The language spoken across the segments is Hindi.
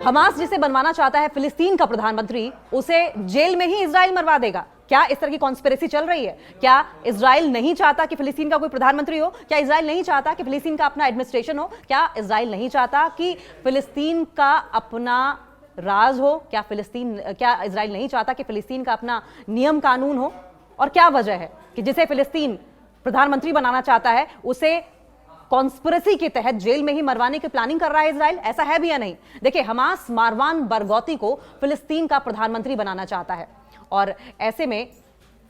हमास जिसे बनवाना चाहता है फिलिस्तीन का प्रधानमंत्री, उसे जेल में ही इजराइल मरवा देगा। क्या इस तरह की कॉन्स्पिरेसी चल रही है? क्या इजराइल नहीं चाहता कि फिलिस्तीन का कोई प्रधानमंत्री हो? क्या इजराइल नहीं चाहता कि फिलिस्तीन का अपना एडमिनिस्ट्रेशन हो? क्या इजराइल नहीं चाहता कि फिलिस्तीन का अपना राज हो? क्या इजराइल नहीं चाहता कि फिलिस्तीन का अपना नियम कानून हो? और क्या वजह है कि जिसे फिलिस्तीन प्रधानमंत्री बनाना चाहता है उसे कॉन्स्पिरेसी के तहत जेल में ही मरवाने की प्लानिंग कर रहा है इजराइल? ऐसा है भी या नहीं? देखिए, हमास मारवान बरगौती को फिलिस्तीन का प्रधानमंत्री बनाना चाहता है और ऐसे में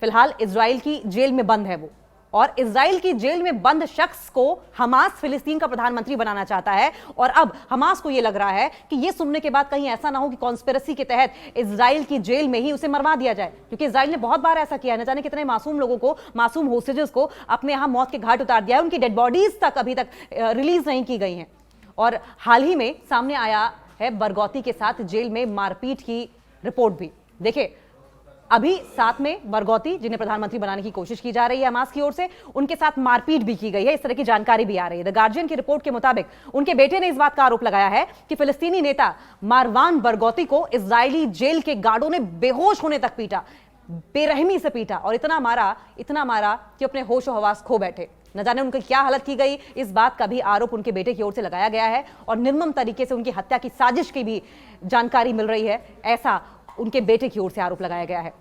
फिलहाल इजराइल की जेल में बंद है वो, और इजराइल की जेल में बंद शख्स को हमास फिलिस्तीन का प्रधानमंत्री बनाना चाहता है। और अब हमास को यह लग रहा है कि यह सुनने के बाद कहीं ऐसा ना हो कि कॉन्स्पिरेसी के तहत इजराइल की जेल में ही उसे मरवा दिया जाए, क्योंकि इजराइल ने बहुत बार ऐसा किया है। न जाने कितने मासूम लोगों को, मासूम होस्टेजेस को अपने यहां मौत के घाट उतार दिया है। उनकी डेड बॉडीज तक अभी तक रिलीज नहीं की गई हैं। और हाल ही में सामने आया है बरगौती के साथ जेल में मारपीट की रिपोर्ट भी। देखिए, अभी साथ में बरगौती, जिन्हें प्रधानमंत्री बनाने की कोशिश की जा रही है हमास की ओर से, उनके साथ मारपीट भी की गई है, इस तरह की जानकारी भी आ रही है। द गार्जियन की रिपोर्ट के मुताबिक उनके बेटे ने इस बात का आरोप लगाया है कि फिलिस्तीनी नेता मारवान बरगौती को इजरायली जेल के गार्डों ने बेहोश होने तक पीटा, बेरहमी से पीटा और इतना मारा कि अपने होश और हवास खो बैठे। न जाने उनकी क्या हालत की गई, इस बात का भी आरोप उनके बेटे की ओर से लगाया गया है और निर्मम तरीके से उनकी हत्या की साजिश की भी जानकारी मिल रही है, ऐसा उनके बेटे की ओर से आरोप लगाया गया है।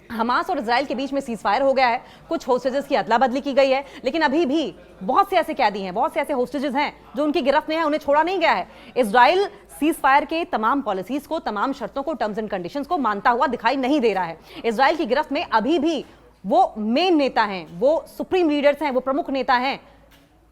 हमास और इजराइल के बीच में सीज फायर हो गया है, कुछ होस्टेजेस की अदला बदली की गई है, लेकिन अभी भी बहुत से ऐसे कैदी हैं, बहुत से ऐसे होस्टेजेस हैं जो उनकी गिरफ्त में हैं, उन्हें छोड़ा नहीं गया है। इजराइल सीज फायर के तमाम पॉलिसीज को, तमाम शर्तों को, टर्म्स एंड कंडीशंस को मानता हुआ दिखाई नहीं दे रहा है। इजराइल की गिरफ्त में अभी भी वो मेन नेता हैं, वो सुप्रीम लीडर्स हैं, वो प्रमुख नेता हैं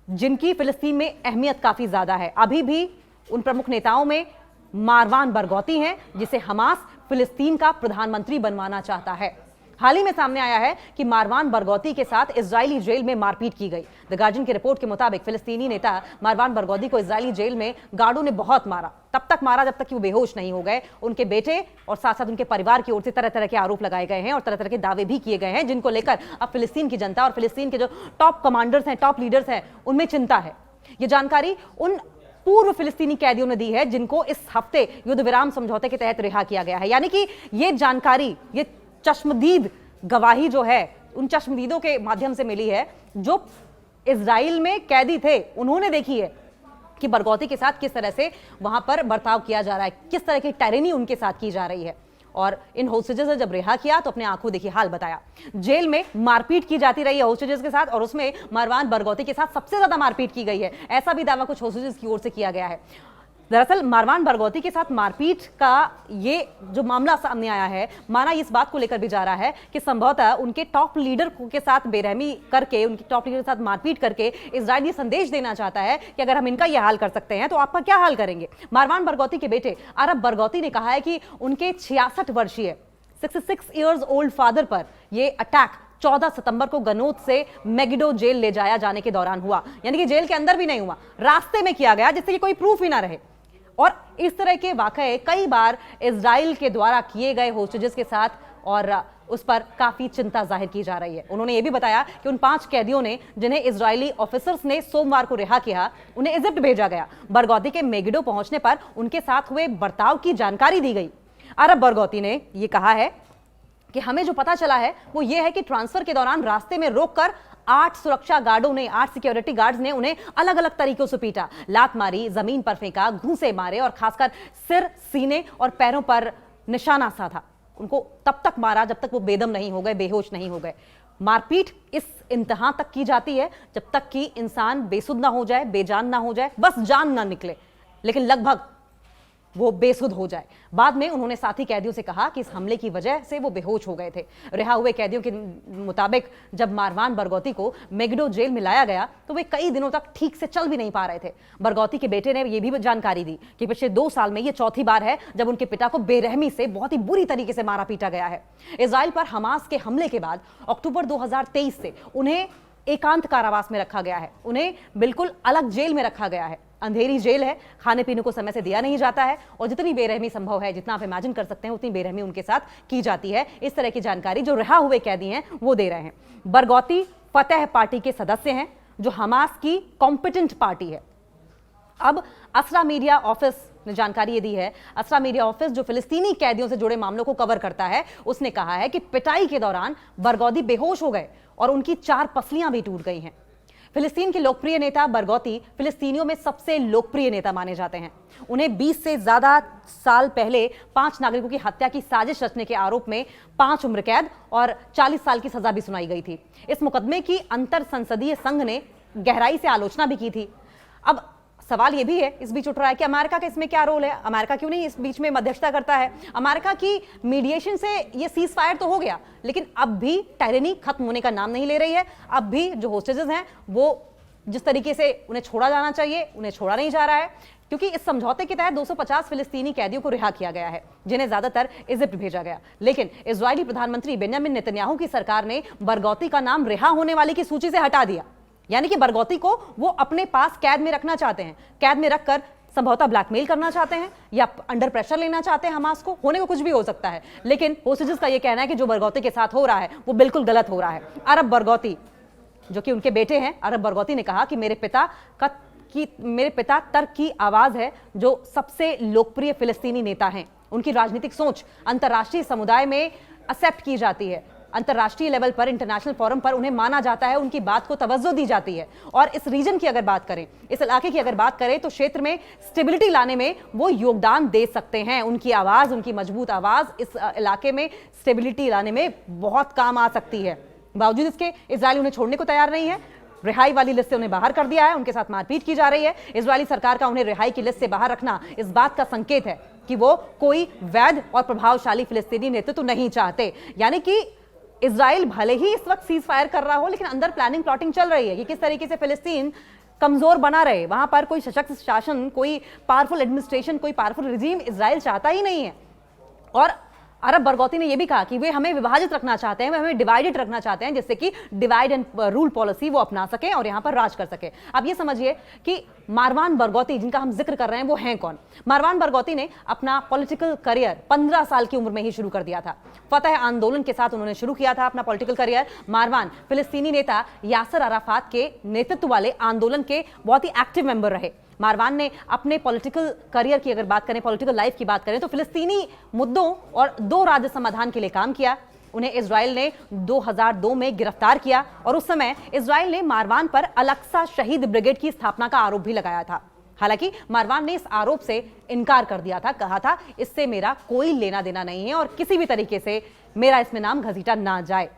जिनकी फिलिस्तीन में अहमियत काफी ज्यादा है। अभी भी उन प्रमुख नेताओं में मारवान बरगौती हैं, जिसे हमास फिलिस्तीन का प्रधानमंत्री बनवाना चाहता है। हाल ही में सामने आया है कि मारवान बरगौती के साथ इजरायली जेल में मारपीट की गई। द गार्जियन की रिपोर्ट के मुताबिक फिलिस्तीनी नेता मारवान बरगौती को इजरायली जेल में गार्डों ने बहुत मारा, तब तक मारा जब तक कि वो बेहोश नहीं हो गए। उनके बेटे और साथ साथ उनके परिवार की ओर से तरह तरह के आरोप लगाए गए हैं और तरह तरह के दावे भी किए गए हैं, जिनको लेकर अब फिलिस्तीन की जनता और फिलिस्तीन के जो टॉप कमांडर्स हैं, टॉप लीडर्स हैं, उनमें चिंता है। ये जानकारी उन पूर्व फिलिस्तीनी कैदियों ने दी है जिनको इस हफ्ते युद्ध विराम समझौते के तहत रिहा किया गया है। यानी कि ये जानकारी, ये चश्मदीद गवाही जो है, उन चश्मदीदों के माध्यम से मिली है जो इजराइल में कैदी थे, उन्होंने देखी है कि बरगौती के साथ किस तरह से वहां पर बर्ताव किया जा रहा है, किस तरह की टायरेनी उनके साथ की जा रही है। और इन होस्टेजेस ने जब रिहा किया तो अपने आंखों देखी हाल बताया। जेल में मारपीट की जाती रही है होस्टेजेस के साथ, और उसमें मारवान बरगौती के साथ सबसे ज्यादा मारपीट की गई है, ऐसा भी दावा कुछ होस्टेजेस की ओर से किया गया है। दरअसल मारवान बरगौती के साथ मारपीट का ये जो मामला सामने आया है, माना इस बात को लेकर भी जा रहा है कि संभवतः उनके टॉप लीडर के साथ बेरहमी करके, उनके टॉप लीडर के साथ मारपीट करके इजराइल ये संदेश देना चाहता है कि अगर हम इनका यह हाल कर सकते हैं तो आपका क्या हाल करेंगे। मारवान बरगौती के बेटे अरब बरगौती ने कहा है कि उनके 66 वर्षीय 66 ईयर्स ओल्ड फादर पर यह अटैक 14 सितंबर को गनोत से मेगिडो जेल ले जाया जाने के दौरान हुआ, यानी कि जेल के अंदर भी नहीं हुआ, रास्ते में किया गया, जिससे कि कोई प्रूफ ही ना रहे। और इस तरह के वाकये कई बार इजराइल के द्वारा किए गए होस्टेजेस के साथ, और उस पर काफी चिंता जाहिर की जा रही है। उन्होंने यह भी बताया कि उन 5 कैदियों ने, जिन्हें इजरायली ऑफिसर्स ने सोमवार को रिहा किया, उन्हें इजिप्ट भेजा गया। बरगौती के मेगिडो पहुंचने पर उनके साथ हुए बर्ताव की जानकारी दी गई। अरब बरगौती ने यह कहा है कि हमें जो पता चला है वो ये है कि ट्रांसफर के दौरान रास्ते में रोककर 8 सुरक्षा गार्डों ने, 8 सिक्योरिटी गार्ड्स ने उन्हें अलग अलग तरीकों से पीटा, लात मारी, जमीन पर फेंका, घूंसे मारे और खासकर सिर, सीने और पैरों पर निशाना साधा। उनको तब तक मारा जब तक वो बेदम नहीं हो गए, बेहोश नहीं हो गए। मारपीट इस इंतहा तक की जाती है जब तक कि इंसान बेसुध ना हो जाए, बेजान ना हो जाए, बस जान ना निकले, लेकिन लगभग वो बेसुध हो जाए। बाद में उन्होंने साथी कैदियों से कहा कि इस हमले की वजह से वो बेहोश हो गए थे। रिहा हुए कैदियों के मुताबिक जब मारवान बरगौती को मेगिडो जेल में लाया गया तो वे कई दिनों तक ठीक से चल भी नहीं पा रहे थे। बरगौती के बेटे ने यह भी जानकारी दी कि पिछले 2 साल में यह चौथी बार है जब उनके पिता को बेरहमी से बहुत ही बुरी तरीके से मारा पीटा गया है। इजराइल पर हमास के हमले के बाद अक्टूबर 2023 से उन्हें एकांत कारावास में रखा गया है, उन्हें बिल्कुल अलग जेल में रखा गया है। अंधेरी जेल है, खाने पीने को समय से दिया नहीं जाता है और जितनी बेरहमी संभव है, जितना आप इमेजिन कर सकते हैं, उतनी बेरहमी उनके साथ की जाती है। इस तरह की जानकारी जो रिहा हुए कैदी हैं वो दे रहे हैं। बरगौती फतेह पार्टी के सदस्य हैं जो हमास की कॉम्पिटेंट पार्टी है। अब असरा मीडिया ऑफिस ने जानकारी ये दी है। असरा मीडिया ऑफिस जो फिलिस्तीनी कैदियों से जुड़े मामलों को कवर करता है, उसने कहा है कि पिटाई के दौरान बरगौती बेहोश हो गए और उनकी 4 पसलियां भी टूट गई हैं। फिलिस्तीन के लोकप्रिय नेता बरगौती फिलिस्तीनियों में सबसे लोकप्रिय नेता माने जाते हैं। उन्हें 20 से ज्यादा साल पहले 5 नागरिकों की हत्या की साजिश रचने के आरोप में 5 उम्र कैद और 40 साल की सजा भी सुनाई गई थी। इस मुकदमे की अंतर संसदीय संघ ने गहराई से आलोचना भी की थी। अब सवाल यह भी है इस बीच उठ रहा है कि अमेरिका का इसमें क्या रोल है? अमेरिका क्यों नहीं इस बीच में मध्यस्थता करता है? अमेरिका की मीडिएशन से ये सीज फायर तो हो गया, लेकिन अब भी टायरनी खत्म होने का नाम नहीं ले रही है। अब भी जो होस्टेजेस हैं वो जिस तरीके से उन्हें छोड़ा जाना चाहिए उन्हें छोड़ा नहीं जा रहा है, क्योंकि इस समझौते के तहत 250 फिलिस्तीनी कैदियों को रिहा किया गया है, जिन्हें ज्यादातर इजिप्ट भेजा गया। लेकिन इजरायली प्रधानमंत्री बेंजामिन नेतन्याहू की सरकार ने बरगौती का नाम रिहा होने वाले की सूची से हटा दिया। यानी कि बरगौती को वो अपने पास कैद में रखना चाहते हैं, कैद में रखकर संभवतः ब्लैकमेल करना चाहते हैं या अंडर प्रेशर लेना चाहते हैं हमास को। होने को कुछ भी हो सकता है, लेकिन होस्टेजेस का ये कहना है कि जो बरगौती के साथ हो रहा है वो बिल्कुल गलत हो रहा है। अरब बरगौती जो कि उनके बेटे हैं, अरब बरगौती ने कहा कि मेरे पिता तर्क की आवाज है, जो सबसे लोकप्रिय फिलिस्तीनी नेता हैं। उनकी राजनीतिक सोच अंतर्राष्ट्रीय समुदाय में एक्सेप्ट की जाती है, अंतर्राष्ट्रीय लेवल पर, इंटरनेशनल फोरम पर उन्हें माना जाता है, उनकी बात को तवज्जो दी जाती है। और इस रीजन की अगर बात करें, इस इलाके की अगर बात करें, तो क्षेत्र में स्टेबिलिटी लाने में वो योगदान दे सकते हैं। उनकी आवाज, उनकी मजबूत आवाज इस इलाके में स्टेबिलिटी लाने में बहुत काम आ सकती है। बावजूद इसके इजराइल उन्हें छोड़ने को तैयार नहीं है। रिहाई वाली लिस्ट से उन्हें बाहर कर दिया है, उनके साथ मारपीट की जा रही है। इजरायली सरकार का उन्हें रिहाई की लिस्ट से बाहर रखना इस बात का संकेत है कि वो कोई वैध और प्रभावशाली फिलिस्तीनी नेतृत्व नहीं चाहते। यानी कि इजराइल भले ही इस वक्त सीज फायर कर रहा हो, लेकिन अंदर प्लानिंग प्लॉटिंग चल रही है कि किस तरीके से फिलिस्तीन कमजोर बना रहे, वहां पर कोई सशक्त शासन, कोई पावरफुल एडमिनिस्ट्रेशन, कोई पावरफुल रिजीम इजराइल चाहता ही नहीं है। और अरब बरगौती ने यह भी कहा कि वे हमें विभाजित रखना चाहते हैं, वे हमें डिवाइडेड रखना चाहते हैं, जिससे कि डिवाइड एंड रूल पॉलिसी वो अपना सके और यहां पर राज कर सके। अब ये समझिए कि मारवान बरगौती जिनका हम जिक्र कर रहे हैं वो हैं कौन? मारवान बरगौती ने अपना पॉलिटिकल करियर 15 साल की उम्र में ही शुरू कर दिया था। फतह आंदोलन के साथ उन्होंने शुरू किया था अपना पॉलिटिकल करियर। मारवान फिलिस्तीनी नेता यासर अराफात के नेतृत्व वाले आंदोलन के बहुत ही एक्टिव मेंबर रहे। मारवान ने अपने पॉलिटिकल करियर की अगर बात करें, पॉलिटिकल लाइफ की बात करें, तो फिलिस्तीनी मुद्दों और 2 राज्य समाधान के लिए काम किया। उन्हें इजराइल ने 2002 में गिरफ्तार किया और उस समय इजराइल ने मारवान पर अल-अक्सा शहीद ब्रिगेड की स्थापना का आरोप भी लगाया था। हालांकि मारवान ने इस आरोप से इनकार कर दिया था, कहा था इससे मेरा कोई लेना देना नहीं है और किसी भी तरीके से मेरा इसमें नाम घसीटा ना जाए।